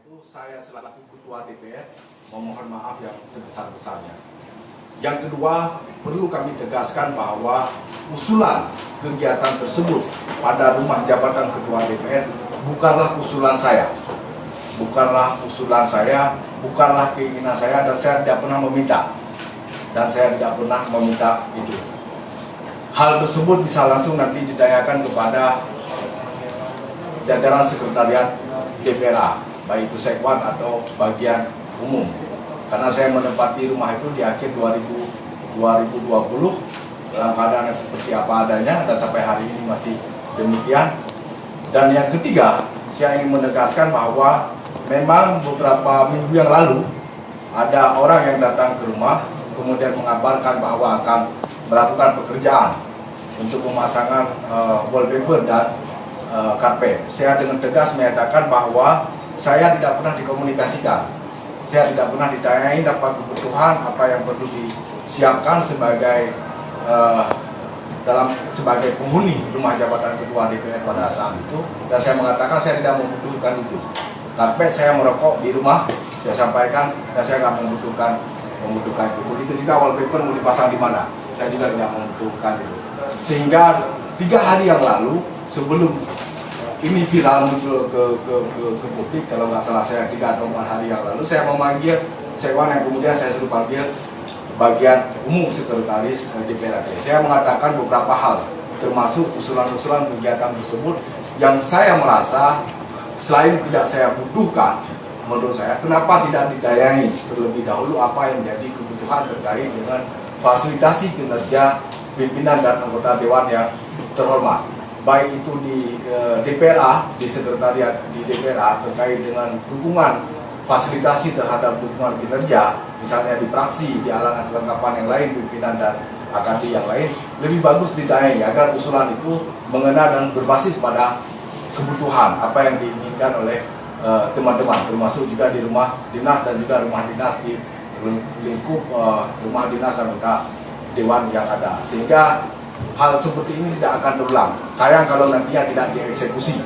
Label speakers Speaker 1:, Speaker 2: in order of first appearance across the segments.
Speaker 1: itu saya selaku Ketua DPR memohon maaf yang sebesar-besarnya. Yang kedua, perlu kami tegaskan bahwa usulan kegiatan tersebut pada rumah jabatan Ketua DPR bukanlah usulan saya. Bukanlah usulan saya, bukanlah keinginan saya, dan saya tidak pernah meminta. Dan saya tidak pernah meminta itu. Hal tersebut bisa langsung nanti ditanyakan kepada jajaran sekretariat DPRA, baik itu sekwan atau bagian umum. Karena saya menempati rumah itu di akhir 2020 dalam keadaan yang seperti apa adanya, dan sampai hari ini masih demikian. Dan yang ketiga, saya ingin menegaskan bahwa memang beberapa minggu yang lalu ada orang yang datang ke rumah kemudian mengabarkan bahwa akan melakukan pekerjaan untuk pemasangan wallpaper dan karpet. Saya dengan tegas menyatakan bahwa saya tidak pernah dikomunikasikan. Saya tidak pernah ditanyai apa kebutuhan, apa yang perlu disiapkan sebagai sebagai penghuni rumah jabatan Ketua DPR pada saat itu. Dan saya mengatakan saya tidak membutuhkan itu. Karpet saya merokok di rumah, saya sampaikan, dan saya nggak membutuhkan itu. Begitu juga wallpaper mau dipasang di mana, saya juga tidak membutuhkan itu. Sehingga 3 hari yang lalu sebelum ini viral muncul ke publik, kalau nggak salah saya 3 atau 4 hari yang lalu, saya memanggil sekwan yang kemudian saya suruh panggil bagian umum sekretaris DPRD. Saya mengatakan beberapa hal, termasuk usulan-usulan kegiatan tersebut yang saya merasa selain tidak saya butuhkan, menurut saya, kenapa tidak didayangi terlebih dahulu apa yang menjadi kebutuhan terkait dengan fasilitasi kinerja pimpinan dan anggota dewan yang terhormat, baik itu di DPRA, di sekretariat di DPRA terkait dengan dukungan fasilitasi terhadap dukungan kinerja, misalnya di praksi, di alangan kelengkapan yang lain, pimpinan dan AKD yang lain, lebih bagus didayangi agar usulan itu mengena dan berbasis pada kebutuhan apa yang diinginkan oleh teman-teman, termasuk juga di rumah dinas dan juga rumah dinas di lingkup rumah dinas anggota dewan yang ada, sehingga hal seperti ini tidak akan terulang. Sayang kalau nantinya tidak dieksekusi,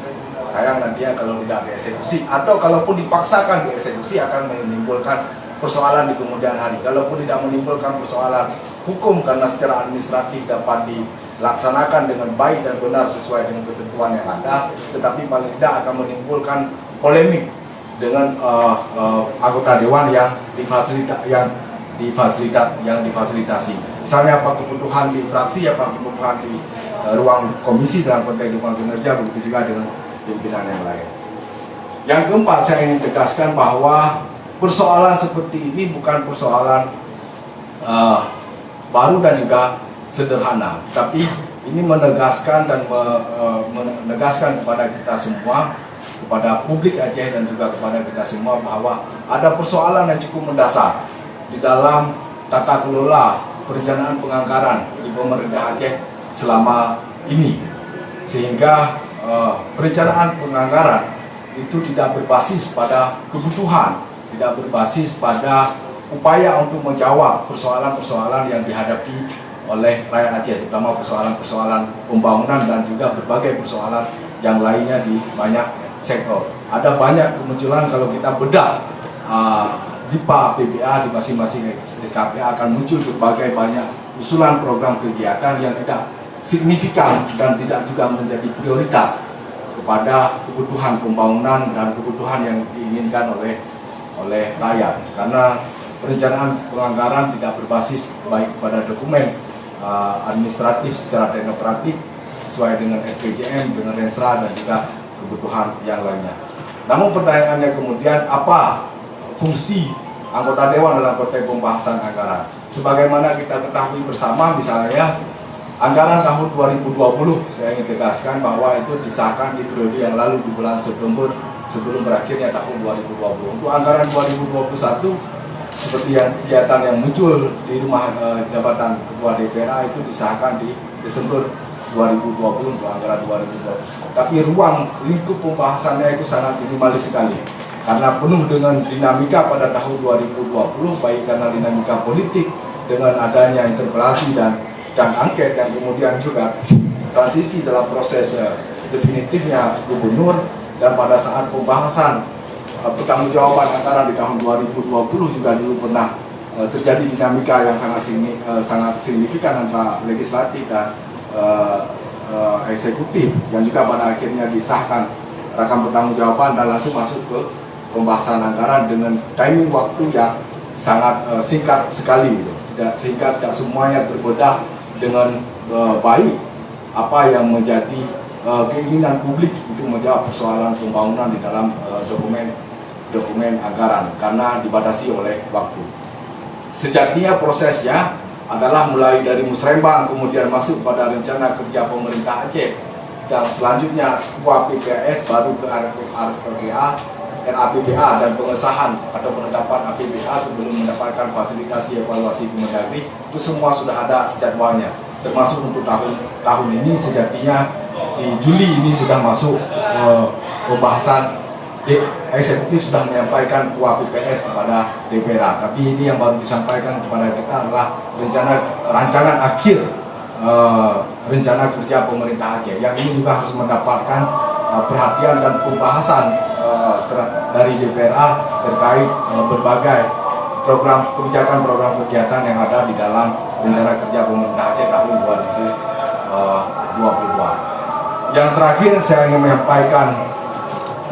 Speaker 1: atau kalaupun dipaksakan dieksekusi akan menimbulkan persoalan di kemudian hari. Kalaupun tidak menimbulkan persoalan hukum karena secara administratif dapat dilaksanakan dengan baik dan benar sesuai dengan ketentuan yang ada, tetapi paling tidak akan menimbulkan polemik dengan anggota dewan yang difasilitasi. Misalnya apa kebutuhan di fraksi, apa kebutuhan di ruang komisi dalam konteks dukungan kinerja, begitu juga dengan pimpinan yang lain. Yang keempat, saya ingin tegaskan bahwa persoalan seperti ini bukan persoalan baru dan juga sederhana, tapi ini menegaskan kepada kita semua, kepada publik Aceh dan juga kepada kita semua, bahwa ada persoalan yang cukup mendasar di dalam tata kelola perencanaan penganggaran di pemerintah Aceh selama ini, sehingga perencanaan penganggaran itu tidak berbasis pada kebutuhan, tidak berbasis pada upaya untuk menjawab persoalan-persoalan yang dihadapi oleh rakyat Aceh, terutama persoalan-persoalan pembangunan dan juga berbagai persoalan yang lainnya di banyak sektor. Ada banyak kemunculan, kalau kita bedah DIPA, PBA di masing-masing SKPA akan muncul berbagai banyak usulan program kegiatan yang tidak signifikan dan tidak juga menjadi prioritas kepada kebutuhan pembangunan dan kebutuhan yang diinginkan oleh rakyat. Karena perencanaan penganggaran tidak berbasis baik pada dokumen administratif secara teknokratik sesuai dengan RPJM, dengan Renstra dan juga kebutuhan yang lainnya. Namun pertanyaannya kemudian, apa fungsi anggota dewan dalam konteks pembahasan anggaran? Sebagaimana kita ketahui bersama, misalnya anggaran tahun 2020, saya ingin tegaskan bahwa itu disahkan di periode yang lalu di bulan September sebelum berakhirnya tahun 2020. Untuk anggaran 2021, seperti kegiatan yang muncul di rumah jabatan Ketua DPRA itu disahkan di Desember 2020 untuk anggaran 2020. Tapi ruang lingkup pembahasannya itu sangat minimalis sekali, karena penuh dengan dinamika pada tahun 2020, baik karena dinamika politik dengan adanya interpelasi dan angket, dan kemudian juga transisi dalam proses definitifnya gubernur, dan pada saat pembahasan pertanggungjawaban anggaran di tahun 2020 juga dulu pernah terjadi dinamika yang sangat signifikan antara legislatif dan eksekutif, yang juga pada akhirnya disahkan rakam pertanggungjawaban dan langsung masuk ke pembahasan anggaran dengan timing waktu yang sangat singkat sekali gitu. Sehingga tidak semuanya terbedah dengan baik apa yang menjadi keinginan publik untuk menjawab persoalan pembangunan di dalam dokumen anggaran karena dibatasi oleh waktu. Sejatinya prosesnya adalah mulai dari musrembang, kemudian masuk pada rencana kerja pemerintah Aceh, dan selanjutnya PPS baru ke RAPBA dan pengesahan atau penetapan APBA sebelum mendapatkan fasilitasi evaluasi Kemendagri. Itu semua sudah ada jadwalnya, termasuk untuk tahun ini. Sejatinya di Juli ini sudah masuk pembahasan. Eksekutif sudah menyampaikan PPS kepada DPR, tapi ini yang baru disampaikan kepada kita adalah rancangan akhir rencana kerja pemerintah Aceh, yang ini juga harus mendapatkan perhatian dan pembahasan dari DPR terkait berbagai program kebijakan, program kegiatan yang ada di dalam rencana kerja pemerintah Aceh tahun 2022. Yang terakhir saya ingin menyampaikan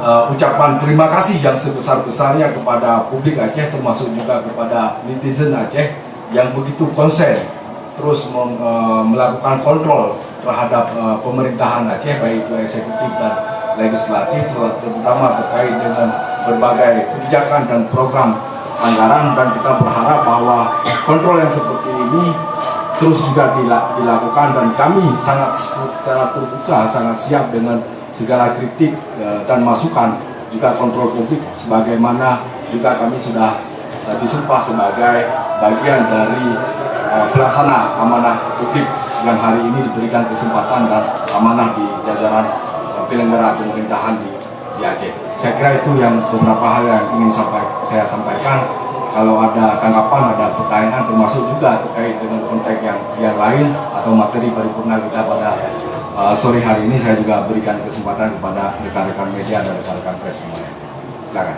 Speaker 1: ucapan terima kasih yang sebesar-besarnya kepada publik Aceh, termasuk juga kepada netizen Aceh yang begitu konsen terus melakukan kontrol terhadap pemerintahan Aceh, baik itu eksekutif dan legislatif, terutama terkait dengan berbagai kebijakan dan program anggaran. Dan kita berharap bahwa kontrol yang seperti ini terus juga dilakukan, dan kami sangat terbuka, sangat siap dengan segala kritik dan masukan, juga kontrol publik, sebagaimana juga kami sudah disumpah sebagai bagian dari pelaksana amanah publik yang hari ini diberikan kesempatan dan amanah di jajaran penyelenggara pemerintahan di Aceh. Saya kira itu yang beberapa hal yang ingin saya sampaikan. Kalau ada tanggapan, ada pertanyaan, termasuk juga terkait dengan konteks yang lain atau materi paripurna kita pada sore hari ini, saya juga berikan kesempatan kepada rekan-rekan media dan rekan-rekan pers semuanya. Silakan.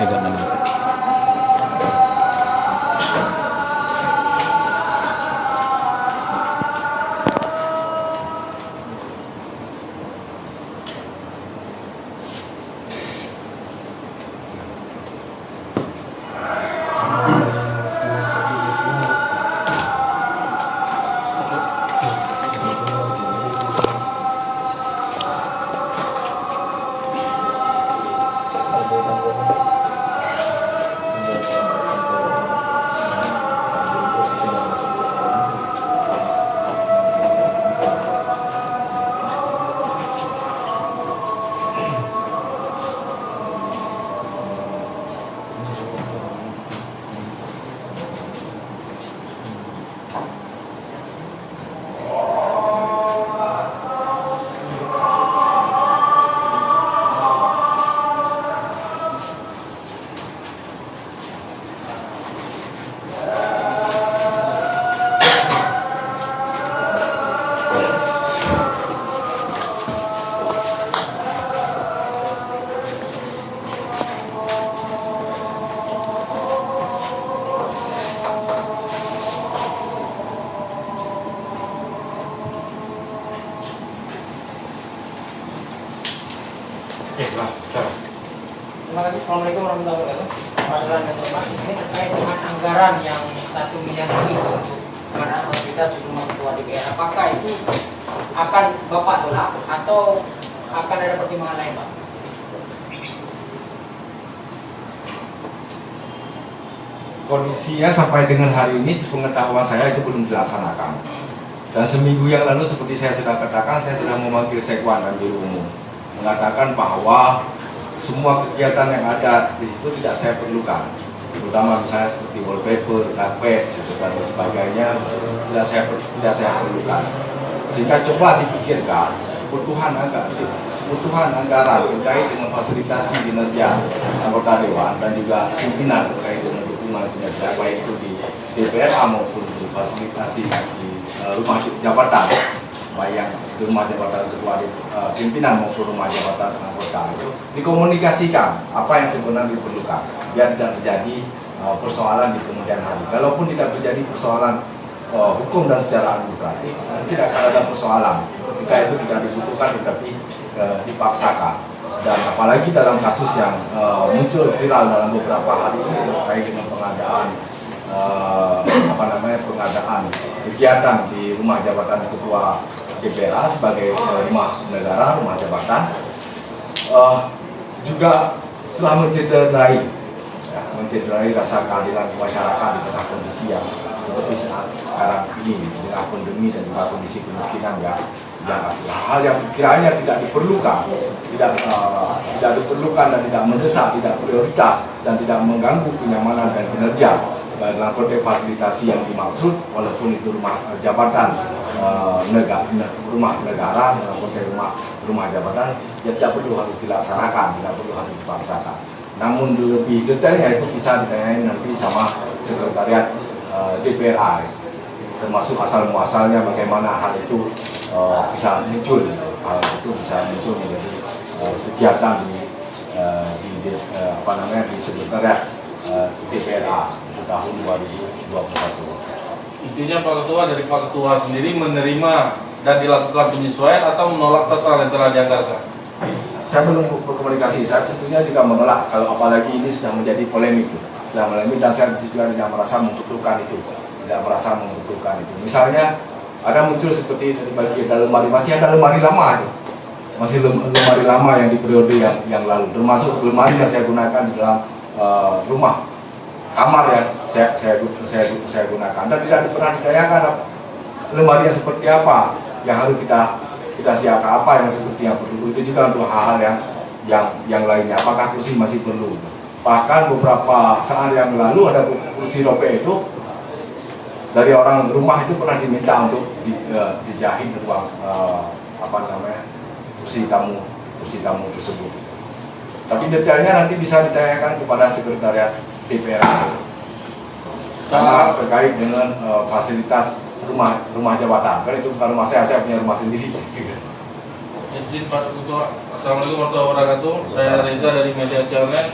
Speaker 2: Pegang nama.
Speaker 3: Terima kasih. Assalamualaikum warahmatullahi wabarakatuh. Peradilan dan hormat, ini terkait dengan anggaran yang 1 miliar lebih untuk pengadaan fasilitas di rumah ketua DPR. Apakah itu akan Bapak tolak atau akan ada pertimbangan lain, Pak?
Speaker 1: Kondisinya sampai dengan hari ini sepengetahuan saya itu belum dilaksanakan. Dan seminggu yang lalu seperti saya sudah katakan, saya sudah memanggil Sekwan dan Biro Umum mengatakan bahwa semua kegiatan yang ada di situ tidak saya perlukan, terutama misalnya seperti wallpaper, karpet, dan sebagainya tidak saya perlukan. Sehingga coba dipikirkan kebutuhan anggaran terkait dengan fasilitasi kinerja anggota dewan dan juga pimpinan terkait dengan dukungan kinerja baik itu di DPRA maupun di fasilitasi di rumah jabatan, baik yang di rumah jabatan ketua pimpinan maupun rumah jabatan anggota, itu dikomunikasikan apa yang sebenarnya diperlukan biar tidak terjadi persoalan di kemudian hari. Kalaupun tidak terjadi persoalan hukum dan secara administratif, tidak akan ada persoalan ketika itu tidak dibutuhkan tetapi dipaksakan. Dan apalagi dalam kasus yang muncul viral dalam beberapa hari ini terkait dengan pengadaan pengadaan kegiatan di rumah jabatan ketua DPRA sebagai rumah negara, rumah jabatan, juga telah mencederai rasa keadilan masyarakat di tengah kondisi yang seperti sekarang ini di tengah pandemi dan juga kondisi kemiskinan yang hal yang kiranya tidak diperlukan, tidak diperlukan dan tidak mendesak, tidak prioritas dan tidak mengganggu kenyamanan dan kinerja dalam konteks fasilitasi yang dimaksud, walaupun itu rumah jabatan rumah negara dalam konteks rumah jabatan, ya tidak perlu harus dilaksanakan, tidak perlu harus dipaksakan. Namun lebih detailnya itu bisa ditanyain nanti sama sekretariat DPRA, termasuk asal muasalnya bagaimana hal itu bisa muncul, menjadi kegiatan di sekretariat DPRA di tahun 2021.
Speaker 4: Intinya Pak Ketua, dari Pak Ketua sendiri menerima dan dilakukan penyesuaian atau menolak total yang telah dianggarkan?
Speaker 1: Saya belum berkomunikasi, saya tentunya juga menolak kalau apalagi ini sudah menjadi polemik, dan saya juga tidak merasa membutuhkan itu, Misalnya ada muncul seperti di bagian lemari, masih ada lemari lama itu, lemari lama yang di periode yang lalu, termasuk lemari yang saya gunakan di dalam rumah kamar yang saya gunakan, dan tidak pernah ditanyakan lemari yang seperti apa yang harus kita siapkan, apa yang seperti yang perlu. Itu juga untuk hal-hal yang lainnya, apakah kursi masih perlu. Bahkan beberapa saat yang lalu ada kursi rope itu dari orang rumah itu pernah diminta untuk dijahit ruang kursi tamu tersebut. Tapi detailnya nanti bisa ditanyakan kepada sekretariat DPR karena terkait dengan fasilitas rumah jabatan. Karena itu bukan rumah saya punya rumah sendiri.
Speaker 4: Izin Pak Ketua. Assalamualaikum warahmatullahi wabarakatuh. Saya Reza dari Media Channel.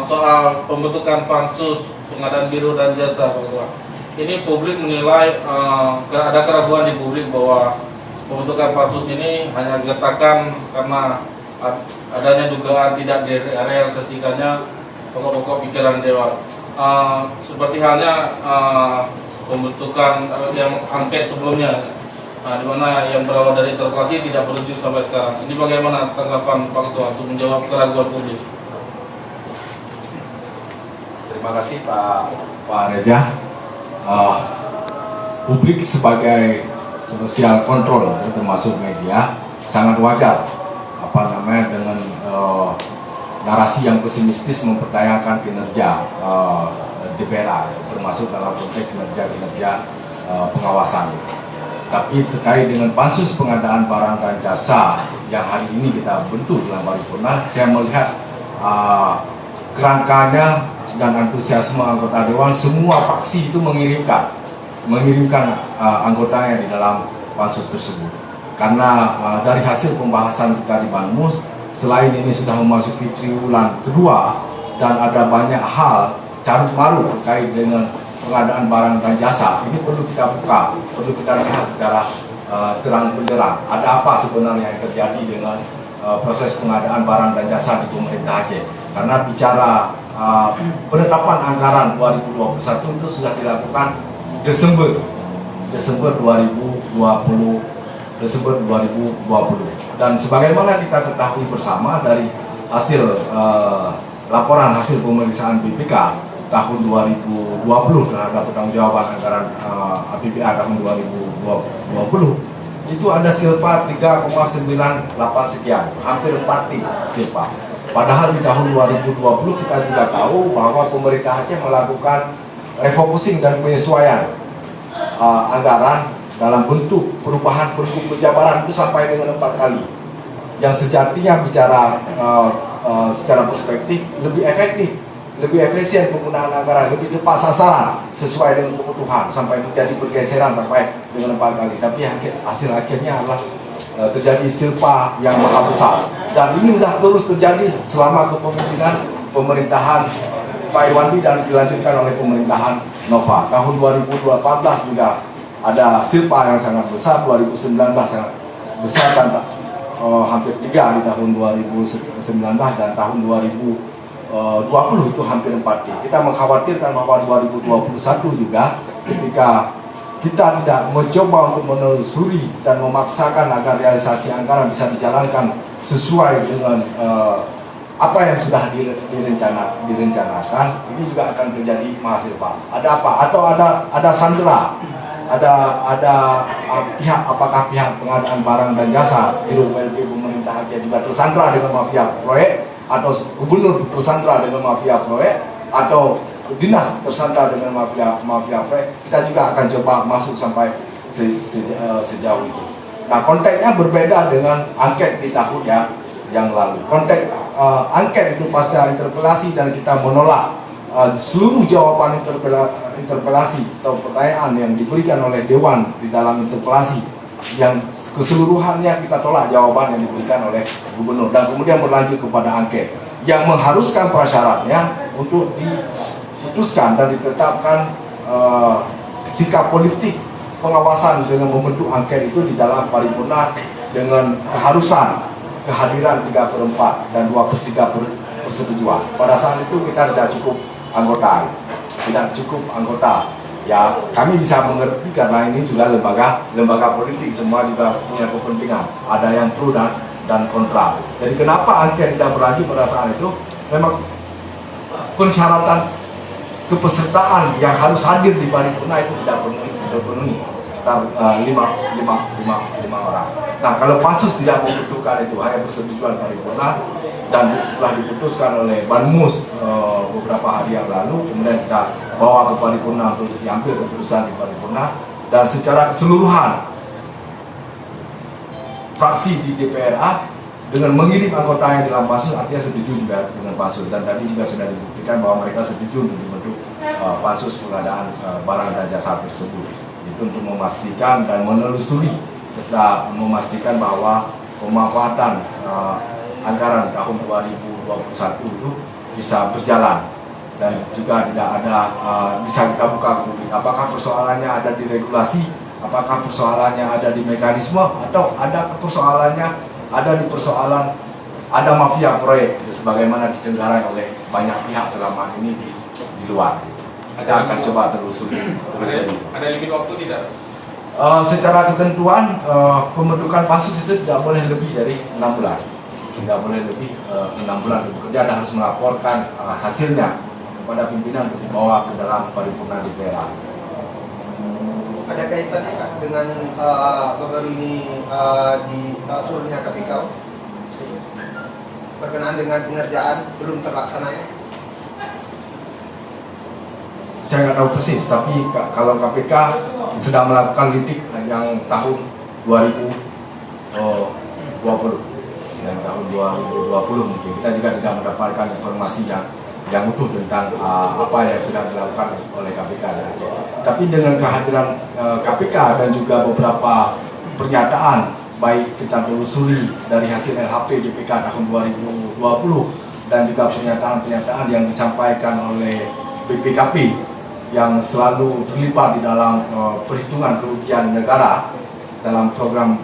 Speaker 4: Soal pembentukan pansus pengadaan biro dan jasa, Pak Ketua. Ini publik menilai ada keraguan di publik bahwa pembentukan pansus ini hanya gertakan karena adanya dugaan tidak direalisasikannya pokok-pokok pikiran Dewan. Seperti halnya pembentukan yang angket sebelumnya, di mana yang berawal dari interpelasi tidak berujung sampai sekarang. Ini bagaimana tanggapan Pak Ketua untuk menjawab keraguan publik?
Speaker 1: Terima kasih Pak Reza. Publik sebagai sosial kontrol termasuk media sangat wajar dengan narasi yang pesimistis mempertanyakan kinerja DPR termasuk dalam konteks kinerja pengawasan. Tapi terkait dengan pansus pengadaan barang dan jasa yang hari ini kita bentuk dalam paripurna, saya melihat kerangkanya dan antusiasme anggota Dewan, semua fraksi itu mengirimkan anggotanya di dalam pansus tersebut. Karena dari hasil pembahasan kita di Banmus, selain ini sudah memasuki triwulan kedua dan ada banyak hal carut marut terkait dengan pengadaan barang dan jasa, ini perlu kita buka, perlu kita lihat secara terang benderang. Ada apa sebenarnya yang terjadi dengan proses pengadaan barang dan jasa di pemerintah Aceh? Karena bicara penetapan anggaran 2021 itu sudah dilakukan Desember 2020 dan sebagaimana kita ketahui bersama dari hasil laporan hasil pemeriksaan BPK tahun 2020 terhadap pertanggungjawaban anggaran APBA tahun 2020 itu ada silpa 3,98 sekian, hampir 4 silpa. Padahal di tahun 2020 kita juga tahu bahwa pemerintah Aceh melakukan refocusing dan penyesuaian anggaran dalam bentuk perubahan pergub penjabaran itu sampai dengan 4 kali. Yang sejatinya bicara secara perspektif lebih efektif, lebih efisien penggunaan anggaran, lebih tepat sasaran sesuai dengan kebutuhan sampai menjadi pergeseran sampai dengan 4 kali. Tapi hasil akhirnya adalah terjadi silpa yang maha besar, dan ini sudah terus terjadi selama kepemimpinan pemerintahan Pak Irwandi dan dilanjutkan oleh pemerintahan Nova. Tahun 2014 juga ada silpa yang sangat besar, 2019 sangat besar dan hampir 3 di tahun 2019 dan tahun 2020 itu hampir 4. Kita mengkhawatirkan bahwa 2021 juga ketika kita tidak mencoba untuk menelusuri dan memaksakan agar realisasi anggaran bisa dijalankan sesuai dengan apa yang sudah direncanakan, ini juga akan terjadi mahasiswa. Ada apa? Atau ada sandera, ada pihak, apakah pihak pengadaan barang dan jasa di PLP pemerintah Aceh juga tersandra dengan mafia proyek, atau gubernur tersandra dengan mafia proyek, atau dinas tersandra dengan mafia proyek. Kita juga akan coba masuk sampai sejauh itu. Nah, konteksnya berbeda dengan angket di tahun yang lalu. Konteks angket itu pasca interpelasi dan kita menolak seluruh jawaban interpelasi atau pertanyaan yang diberikan oleh Dewan di dalam interpelasi, yang keseluruhannya kita tolak jawaban yang diberikan oleh gubernur, dan kemudian berlanjut kepada angket yang mengharuskan prasyaratnya untuk diputuskan dan ditetapkan sikap politik pengawasan dengan membentuk angket itu di dalam paripurna dengan keharusan kehadiran 3/4 dan 2/3 persetujuan. Pada saat itu kita tidak cukup anggota. Ya, kami bisa mengerti karena ini juga lembaga politik, semua juga punya kepentingan. Ada yang pro dan kontra. Jadi kenapa angket tidak berlanjut pada saat itu? Memang persyaratan kepesertaan yang harus hadir di paripurna itu tidak terpenuhi. Sekitar 5 orang. Nah, kalau pansus tidak membutuhkan itu, hanya persetujuan paripurna, dan setelah diputuskan oleh Banmus beberapa hari yang lalu, kemudian kita bawa ke paripurna untuk diambil keputusan di paripurna, dan secara keseluruhan fraksi di DPRA dengan mengirim anggotanya dalam pansus artinya setuju juga dengan pansus, dan tadi juga sudah dibuktikan bahwa mereka setuju untuk dibentuk pansus pengadaan barang dan jasa tersebut. Itu untuk memastikan dan menelusuri serta memastikan bahwa pemanfaatan anggaran tahun 2021 itu bisa berjalan dan juga tidak ada bisa kita buka ke publik. Apakah persoalannya ada di regulasi, apakah persoalannya ada di mekanisme, atau ada persoalannya ada di persoalan ada mafia proyek itu sebagaimana didengarai oleh banyak pihak selama ini di luar. Kita akan coba telusuri.
Speaker 2: Ada limit waktu tidak?
Speaker 1: Secara ketentuan pembentukan pansus itu tidak boleh lebih dari 6 bulan. Tidak boleh lebih 6 bulan bekerja dan harus melaporkan hasilnya kepada pimpinan untuk dibawa ke dalam paripurna DPR.
Speaker 5: Ada kaitannya Kak dengan baru ini turunnya KPK berkenaan dengan pengerjaan belum terlaksananya?
Speaker 1: Saya nggak tahu persis, tapi kalau KPK sedang melakukan lidik yang tahun 2020 dan tahun 2020 mungkin kita juga tidak mendapatkan informasi yang utuh tentang apa yang sedang dilakukan oleh KPK. Tapi dengan kehadiran KPK dan juga beberapa pernyataan baik kita telusuri dari hasil LHP BPK tahun 2020 dan juga pernyataan-pernyataan yang disampaikan oleh BPKP yang selalu terlibat di dalam perhitungan kerugian negara dalam program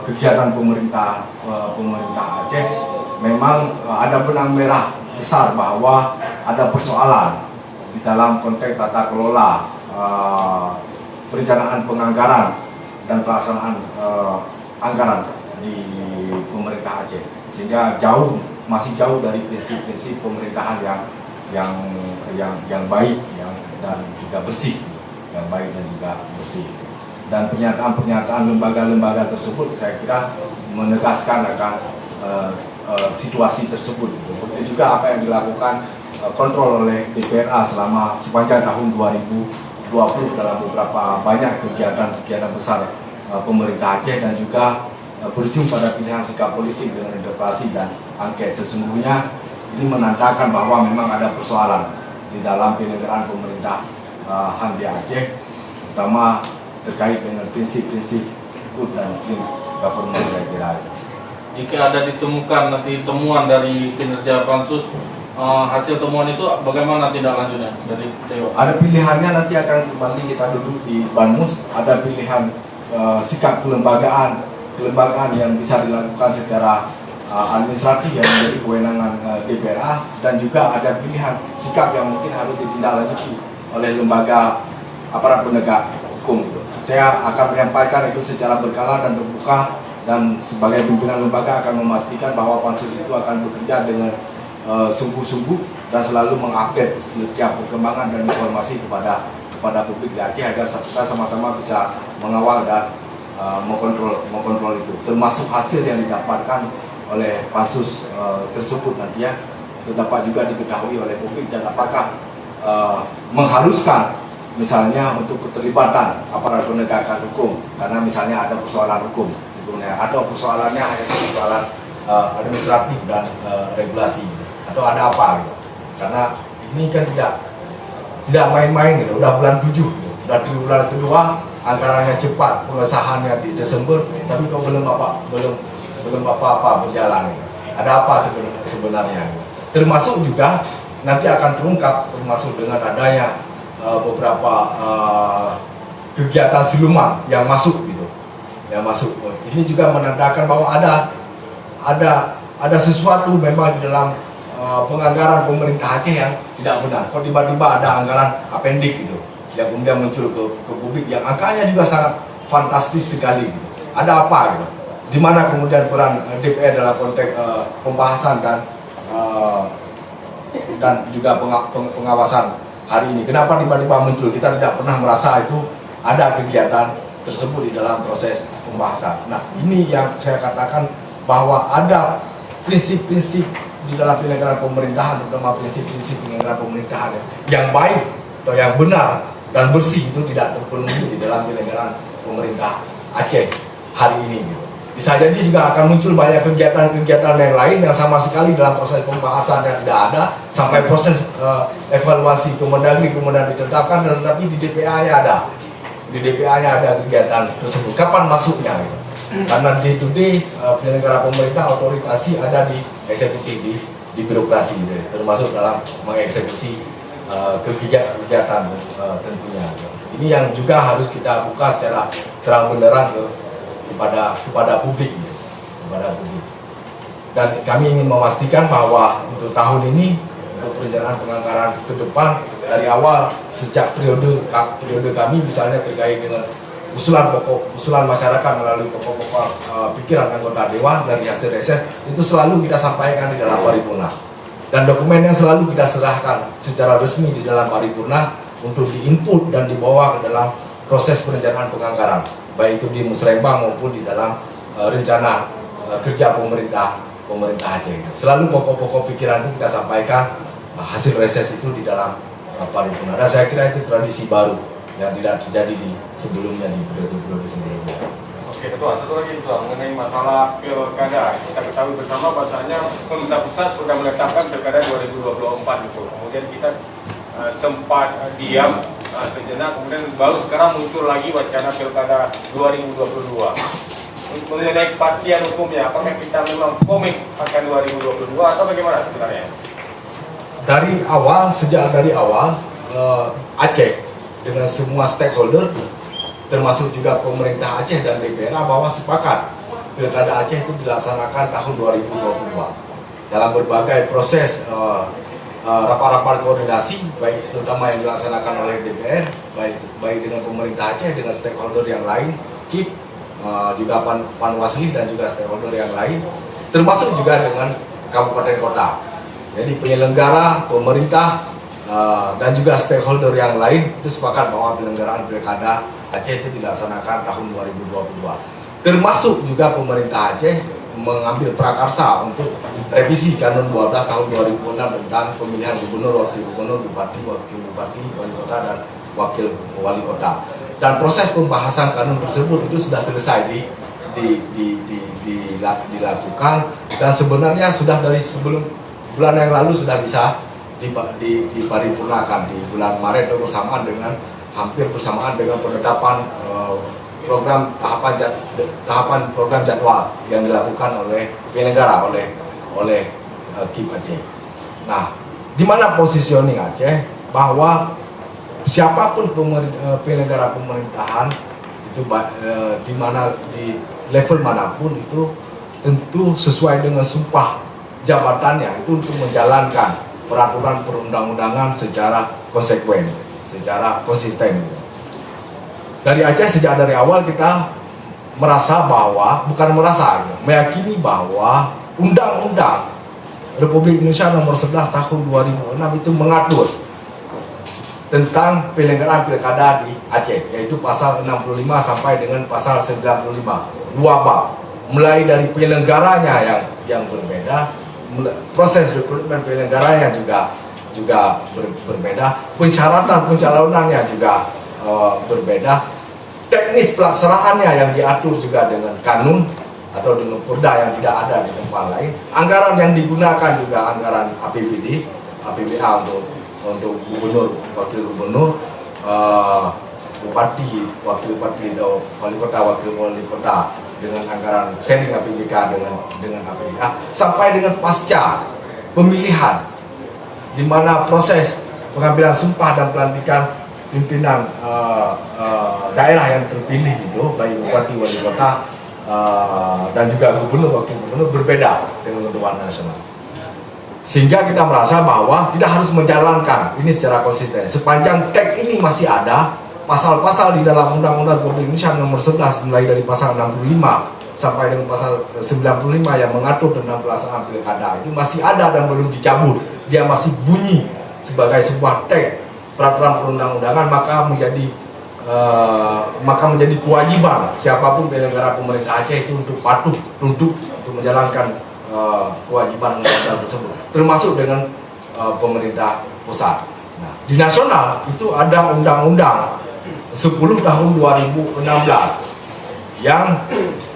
Speaker 1: kegiatan pemerintah Aceh, memang ada benang merah besar bahwa ada persoalan di dalam konteks tata kelola perencanaan penganggaran dan pelaksanaan anggaran di pemerintah Aceh, sehingga masih jauh dari prinsip-prinsip pemerintahan yang baik dan juga bersih, yang baik dan juga bersih. Dan pernyataan lembaga-lembaga tersebut saya kira menegaskan akan situasi tersebut. Begitu juga apa yang dilakukan kontrol oleh DPRA sepanjang tahun 2020 dalam beberapa banyak kegiatan besar pemerintah Aceh dan juga berujung pada pilihan sikap politik dengan interpelasi dan angket. Sesungguhnya ini menandakan bahwa memang ada persoalan di dalam penyelenggaraan pemerintahan di Aceh, terutama terkait dengan prinsip-prinsip good dan clean government saya kira.
Speaker 4: Jika ada ditemukan nanti temuan dari kinerja pansus, hasil temuan itu bagaimana tindak lanjutnya dari Dewan?
Speaker 1: Ada pilihannya, nanti akan kembali kita duduk di Banmus. Ada pilihan sikap kelembagaan yang bisa dilakukan secara administratif yang menjadi kewenangan DPRA, dan juga ada pilihan sikap yang mungkin harus ditindaklanjuti oleh lembaga aparat penegak hukum. Saya akan menyampaikan itu secara berkala dan terbuka, dan sebagai pimpinan lembaga akan memastikan bahwa pansus itu akan bekerja dengan sungguh-sungguh dan selalu mengupdate setiap perkembangan dan informasi kepada publik di Aceh agar kita sama-sama bisa mengawal dan mengkontrol itu, termasuk hasil yang didapatkan oleh pansus tersebut nanti ya, itu dapat juga diketahui oleh publik, dan apakah mengharuskan misalnya untuk keterlibatan aparat penegakan hukum karena misalnya ada persoalan hukum atau persoalannya hanya persoalan administratif dan regulasi, atau ada apa gitu. Karena ini kan tidak main-main gitu. Udah bulan 7 gitu. Udah di bulan kedua anggarannya cepat, pengesahannya di Desember, tapi kok belum apa-apa berjalan gitu. Ada apa sebenarnya gitu. Termasuk juga nanti akan terungkap termasuk dengan adanya beberapa kegiatan siluman yang masuk gitu, ini juga menandakan bahwa ada sesuatu memang di dalam penganggaran pemerintah Aceh yang tidak benar. Kok tiba-tiba ada anggaran apendik gitu yang kemudian muncul ke publik yang angkanya juga sangat fantastis sekali gitu. Ada apa gitu, di mana kemudian peran DPR dalam konteks pembahasan dan juga pengawasan hari ini. Kenapa tiba-tiba muncul? Kita tidak pernah merasa itu ada kegiatan tersebut di dalam proses pembahasan. Nah, ini yang saya katakan bahwa ada prinsip-prinsip di dalam penyelenggaraan pemerintahan, terutama prinsip-prinsip penyelenggaraan pemerintahan yang baik atau yang benar dan bersih itu tidak terpenuhi di dalam penyelenggaraan pemerintah Aceh hari ini. Bisa jadi juga akan muncul banyak kegiatan-kegiatan yang lain yang sama sekali dalam proses pembahasan yang tidak ada sampai proses evaluasi Kemendagri kemudian ditetapkan, tetapi di DPA-nya ada. Di DPA-nya ada kegiatan tersebut. Kapan masuknya? Gitu. Karena day to day penyelenggara pemerintah otoritasi ada di eksekutif, di birokrasi, termasuk dalam mengeksekusi kegiatan tentunya. Ini yang juga harus kita buka secara terang benderang kepada publik. Dan kami ingin memastikan bahwa untuk tahun ini, untuk perencanaan penganggaran ke depan, dari awal sejak periode kami misalnya terkait dengan usulan masyarakat melalui pokok-pokok pikiran anggota dewan dari hasil reses, itu selalu kita sampaikan di dalam paripurna, dan dokumennya selalu kita serahkan secara resmi di dalam paripurna untuk diinput dan dibawa ke dalam proses perencanaan penganggaran, baik itu di Musrembang maupun di dalam rencana kerja pemerintah Aceh. Selalu pokok-pokok pikiran itu kita sampaikan hasil reses itu di dalam paripurna. Dan saya kira itu tradisi baru yang tidak terjadi di sebelumnya, di periode sebelumnya.
Speaker 2: Oke, Ketua, satu lagi Ketua, mengenai masalah pilkada. Kita ketahui bersama bahasanya pemerintah pusat sudah menetapkan pilkada 2024 itu. Kemudian kita sempat diam sejenak, kemudian baru sekarang muncul lagi wacana pilkada 2022. Mengenai kepastian hukumnya, apakah kita memang komit akan 2022 atau bagaimana sebenarnya?
Speaker 1: Sejak dari awal Aceh dengan semua stakeholder, termasuk juga pemerintah Aceh dan DPR, bahwa sepakat pilkada Aceh itu dilaksanakan tahun 2022 dalam berbagai proses rapat-rapat koordinasi, baik terutama yang dilaksanakan oleh DPR, baik dengan pemerintah Aceh, dengan stakeholder yang lain, KIP, juga Panwasli dan juga stakeholder yang lain, termasuk juga dengan kabupaten kota. Jadi penyelenggara, pemerintah, dan juga stakeholder yang lain itu sepakat bahwa penyelenggaraan pilkada Aceh itu dilaksanakan tahun 2022. Termasuk juga pemerintah Aceh mengambil prakarsa untuk revisi Kanun 12 tahun 2006 tentang pemilihan gubernur, wakil gubernur, bupati, wakil bupati, wali kota, dan wakil wali kota. Dan proses pembahasan kanun tersebut itu sudah selesai dilakukan, dan sebenarnya sudah dari sebelum bulan yang lalu sudah bisa diparipurnakan di bulan Maret, hampir bersamaan dengan penetapan program tahapan program jadwal yang dilakukan oleh penyelenggara oleh KIP Aceh. Nah, di mana positioning Aceh bahwa siapapun penyelenggara pemerintahan itu di level manapun itu tentu sesuai dengan sumpah jabatannya itu untuk menjalankan peraturan perundang-undangan secara konsekuen, secara konsisten. Dari Aceh sejak dari awal kita meyakini bahwa Undang-Undang Republik Indonesia Nomor 11 Tahun 2006 itu mengatur tentang penyelenggaraan pilkada di Aceh, yaitu pasal 65 sampai dengan pasal 95, 2 bab, mulai dari penyelenggaranya yang berbeda, proses rekrutmen penyelenggaranya juga berbeda, persyaratan pencalonannya juga berbeda, teknis pelaksanaannya yang diatur juga dengan kanun atau dengan perda yang tidak ada di tempat lain, anggaran yang digunakan juga anggaran APBA untuk gubernur, wakil gubernur, bupati, wakil bupati, wali kota, wakil wali kota, dengan anggaran sharing APBK dengan APBA, sampai dengan pasca pemilihan, di mana proses pengambilan sumpah dan pelantikan pimpinan daerah yang terpilih itu, baik bupati, wali kota, dan juga gubernur, wakil gubernur, berbeda dengan Dewan Nasional. Sehingga kita merasa bahwa tidak harus menjalankan ini secara konsisten. Sepanjang teks ini masih ada, pasal-pasal di dalam Undang-Undang Republik Indonesia Nomor 11, mulai dari pasal 65 sampai dengan pasal 95 yang mengatur tentang pelaksanaan pilkada, itu masih ada dan belum dicabut. Dia masih bunyi sebagai sebuah teks peraturan perundang-undangan, maka menjadi kewajiban siapapun penyelenggara pemerintah Aceh itu untuk patuh, tunduk untuk menjalankan kewajiban undang-undang tersebut, termasuk dengan pemerintah pusat. Nah, di nasional itu ada Undang-Undang 10 tahun 2016 yang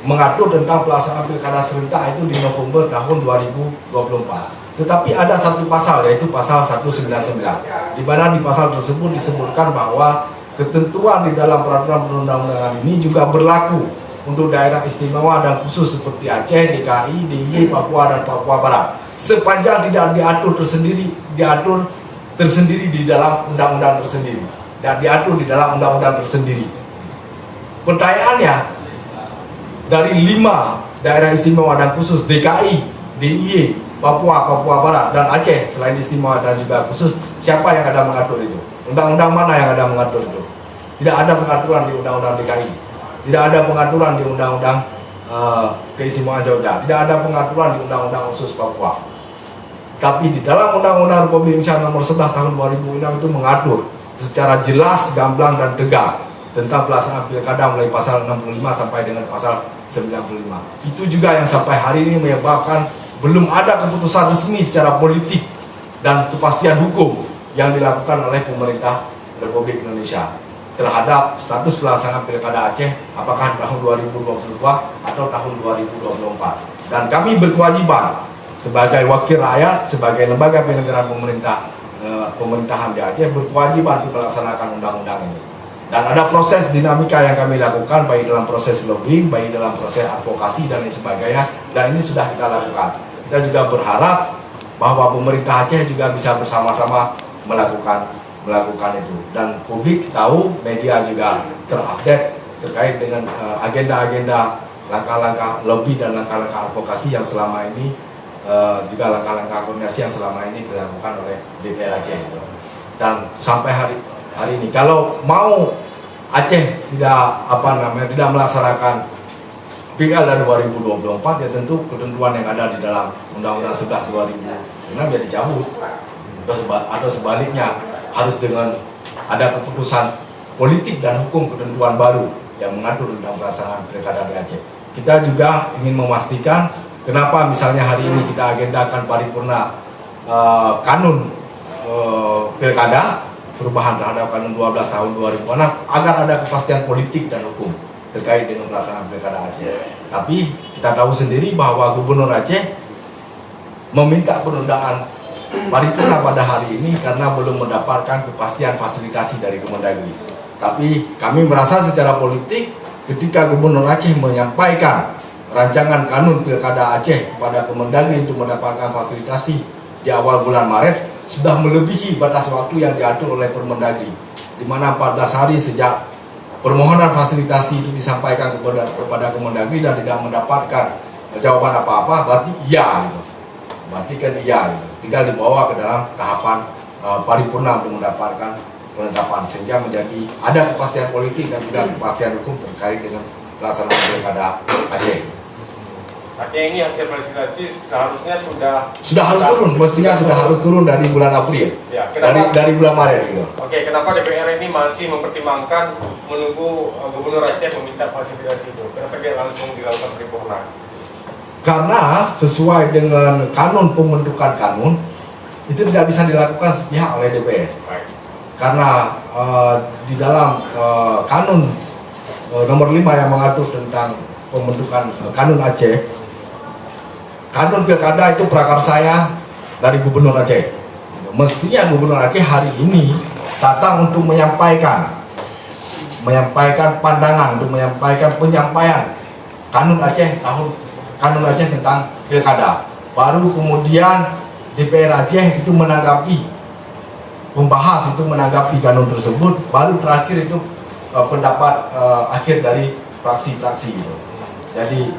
Speaker 1: mengatur tentang pelaksanaan pilkada serentak itu di November tahun 2024. Tetapi ada satu pasal, yaitu pasal 199, di mana di pasal tersebut disebutkan bahwa ketentuan di dalam peraturan perundang-undangan ini juga berlaku untuk daerah istimewa dan khusus seperti Aceh, DKI, DIY, Papua dan Papua Barat. Sepanjang tidak diatur tersendiri di dalam undang-undang tersendiri dan diatur di dalam undang-undang tersendiri. Pertanyaannya, dari 5 daerah istimewa dan khusus DKI, DIY, Papua, Papua Barat dan Aceh selain istimewa dan juga khusus, siapa yang ada mengatur itu? Undang-undang mana yang ada mengatur itu? Tidak ada pengaturan di undang-undang DKI, tidak ada pengaturan di undang-undang keistimewaan Jogja, tidak ada pengaturan di undang-undang khusus Papua. Tapi di dalam Undang-Undang Republik Indonesia Nomor 11 Tahun 2006 itu mengatur secara jelas, gamblang dan tegas tentang pelaksanaan pilkada mulai pasal 65 sampai dengan pasal 95. Itu juga yang sampai hari ini menyebabkan belum ada keputusan resmi secara politik dan kepastian hukum yang dilakukan oleh pemerintah Republik Indonesia terhadap status pelaksanaan pilkada Aceh, apakah tahun 2022 atau tahun 2024. Dan kami berkewajiban sebagai wakil rakyat, sebagai lembaga penyelenggaraan pemerintahan di Aceh, berkewajiban untuk melaksanakan undang-undang ini. Dan ada proses dinamika yang kami lakukan, baik dalam proses lobbying, baik dalam proses advokasi dan lain sebagainya, dan ini sudah kita lakukan. Kita juga berharap bahwa pemerintah Aceh juga bisa bersama-sama melakukan itu, dan publik tahu, media juga terupdate terkait dengan agenda-agenda, langkah-langkah lobby dan langkah-langkah advokasi yang selama ini juga langkah-langkah koordinasi yang selama ini dilakukan oleh DPR Aceh. Dan sampai hari ini kalau mau Aceh tidak melaksanakan pilkada 2024, ya tentu ketentuan yang ada di dalam Undang-Undang 11 2006 ya dicabut, atau sebaliknya harus dengan ada keputusan politik dan hukum ketentuan baru yang mengatur tentang pelaksanaan pilkada di Aceh. Kita juga ingin memastikan kenapa misalnya hari ini kita agendakan paripurna kanun pilkada, perubahan terhadap kanun 12 tahun 2006 agar ada kepastian politik dan hukum terkait dengan pelaksanaan pilkada Aceh. Tapi kita tahu sendiri bahwa Gubernur Aceh meminta penundaan paripurna pada hari ini karena belum mendapatkan kepastian fasilitasi dari Kemendagri. Tapi kami merasa secara politik ketika Gubernur Aceh menyampaikan rancangan kanun pilkada Aceh kepada Kemendagri untuk mendapatkan fasilitasi di awal bulan Maret, sudah melebihi batas waktu yang diatur oleh Permendagri, di mana 14 hari sejak permohonan fasilitasi itu disampaikan kepada Kemendagri dan tidak mendapatkan jawaban apa-apa, berarti iya gitu. Berarti kan iya gitu. Tinggal dibawa ke dalam tahapan paripurna untuk mendapatkan penetapan, sehingga menjadi ada kepastian politik dan juga kepastian hukum terkait dengan pelaksanaan pilkada Aceh.
Speaker 2: Artinya ini hasil fasilitasi seharusnya sudah
Speaker 1: harus turun, mestinya sudah harus turun dari bulan April,
Speaker 2: ya,
Speaker 1: dari bulan Maret gitu.
Speaker 2: Oke, kenapa DPR ini masih mempertimbangkan menunggu Gubernur Aceh meminta fasilitasi itu? Kenapa dia langsung dilakukan paripurna?
Speaker 1: Karena sesuai dengan kanun pembentukan kanun itu tidak bisa dilakukan sepihak oleh DPR.
Speaker 2: Baik.
Speaker 1: Karena di dalam kanun nomor 5 yang mengatur tentang pembentukan kanun Aceh, kanun pilkada itu prakarsanya dari Gubernur Aceh. Mestinya Gubernur Aceh hari ini datang untuk menyampaikan pandangan, untuk menyampaikan penyampaian kanun Aceh tentang pilkada. Baru kemudian DPR Aceh itu menanggapi kanun tersebut. Baru terakhir itu pendapat akhir dari fraksi-fraksi gitu. Jadi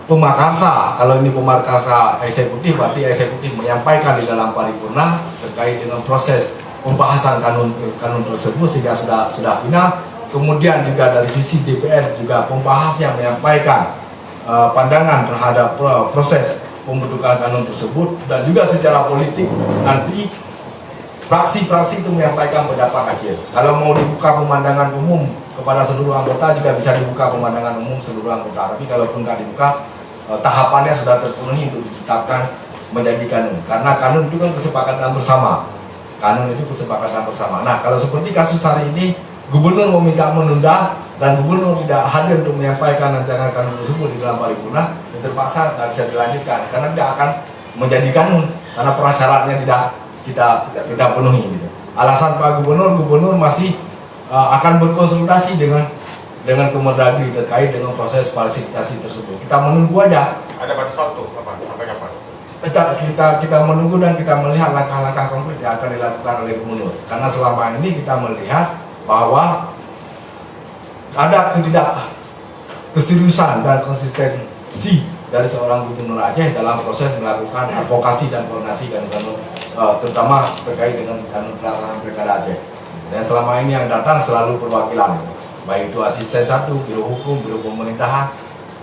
Speaker 1: pemakarsa, kalau ini pemakarsa eksekutif, berarti eksekutif menyampaikan di dalam paripurna terkait dengan proses pembahasan kanun tersebut sehingga sudah final. Kemudian juga dari sisi DPR juga pembahas yang menyampaikan pandangan terhadap proses pembentukan kanun tersebut, dan juga secara politik nanti fraksi-fraksi itu menyampaikan pendapat akhir. Kalau mau dibuka pemandangan umum kepada seluruh anggota juga bisa dibuka pemandangan umum seluruh anggota. Tapi kalau pun nggak dibuka, tahapannya sudah terpenuhi untuk ditetapkan menjadi kanun. Karena kanun itu kan kesepakatan bersama. Nah, kalau seperti kasus hari ini, Gubernur meminta menunda dan Gubernur tidak hadir untuk menyampaikan rancangan kanun tersebut di dalam paripurna, terpaksa tidak bisa dilanjutkan karena tidak akan menjadi kanun karena prasyaratnya tidak kita penuhi gitu. Alasan Pak Gubernur masih akan berkonsultasi dengan dengan Kemendagri terkait dengan proses falsifikasi tersebut. Kita menunggu aja.
Speaker 2: Ada batas waktu sampai kapan?
Speaker 1: Kita menunggu dan kita melihat langkah-langkah konkret yang akan dilakukan oleh Gubernur. Karena selama ini kita melihat bahwa ada keseriusan dan konsistensi dari seorang Gubernur Aceh dalam proses melakukan advokasi dan koordinasi dan terutama terkait dengan kanun pelaksanaan pilkada Aceh. Dan selama ini yang datang selalu perwakilan, baik itu asisten 1, biro hukum, biro pemerintahan,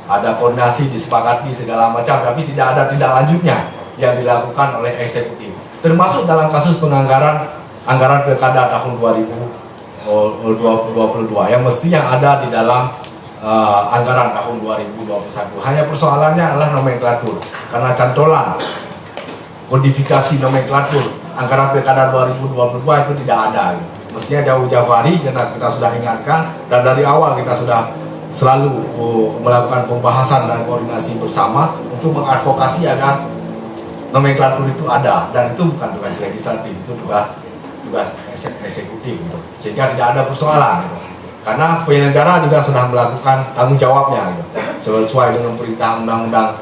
Speaker 1: ada koordinasi disepakati segala macam, tapi tidak ada tindak lanjutnya yang dilakukan oleh eksekutif. Termasuk dalam kasus anggaran pilkada tahun 2022 yang mestinya ada di dalam anggaran tahun 2021. Hanya persoalannya adalah nomenklatur, karena cantolan kodifikasi nomenklatur anggaran pilkada 2022 itu tidak ada. Mestinya jauh-jauh hari, karena kita sudah ingatkan dan dari awal kita sudah selalu melakukan pembahasan dan koordinasi bersama untuk mengadvokasi agar nomenklatur itu ada, dan itu bukan tugas legislatif, itu tugas eksekutif gitu. Sehingga tidak ada persoalan gitu. Karena penyelenggara juga sudah melakukan tanggung jawabnya gitu. Sesuai dengan perintah Undang-Undang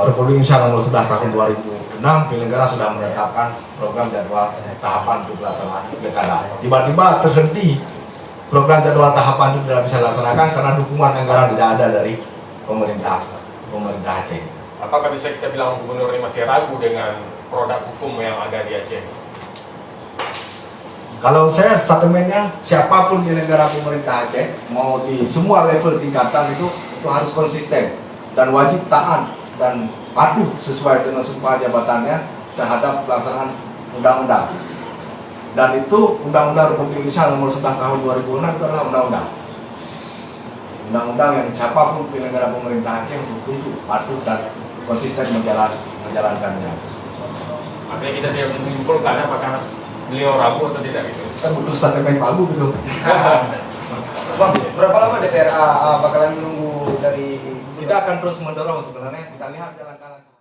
Speaker 1: Republik Indonesia Nomor 11 Tahun 2006, penyelenggara sudah menetapkan program jadwal tahapan untuk pelaksanaan pilkada. Tiba-tiba terhenti program jadwal tahapan itu tidak bisa dilaksanakan karena dukungan anggaran tidak ada dari pemerintah Aceh.
Speaker 2: Apakah bisa kita bilang Gubernur ini masih ragu dengan produk hukum yang ada di Aceh?
Speaker 1: Kalau saya statementnya, siapapun penyelenggara pemerintah Aceh mau di semua level tingkatan itu harus konsisten dan wajib taat dan patuh sesuai dengan sumpah jabatannya terhadap pelaksanaan undang-undang. Dan itu Undang-Undang Republik Indonesia Nomor 11 Tahun 2006 itu adalah undang-undang yang siapapun penyelenggara pemerintah Aceh untuk patuh dan konsisten menjalankannya.
Speaker 2: Artinya kita tidak bisa menyimpulkan apakah beliau ragu atau tidak gitu.
Speaker 1: Kita butuh statement Pak Abu gitu.
Speaker 5: Bang, berapa lama DPR bakalan menunggu dari
Speaker 1: Kita akan terus mendorong sebenarnya, kita lihat langkah-langkah.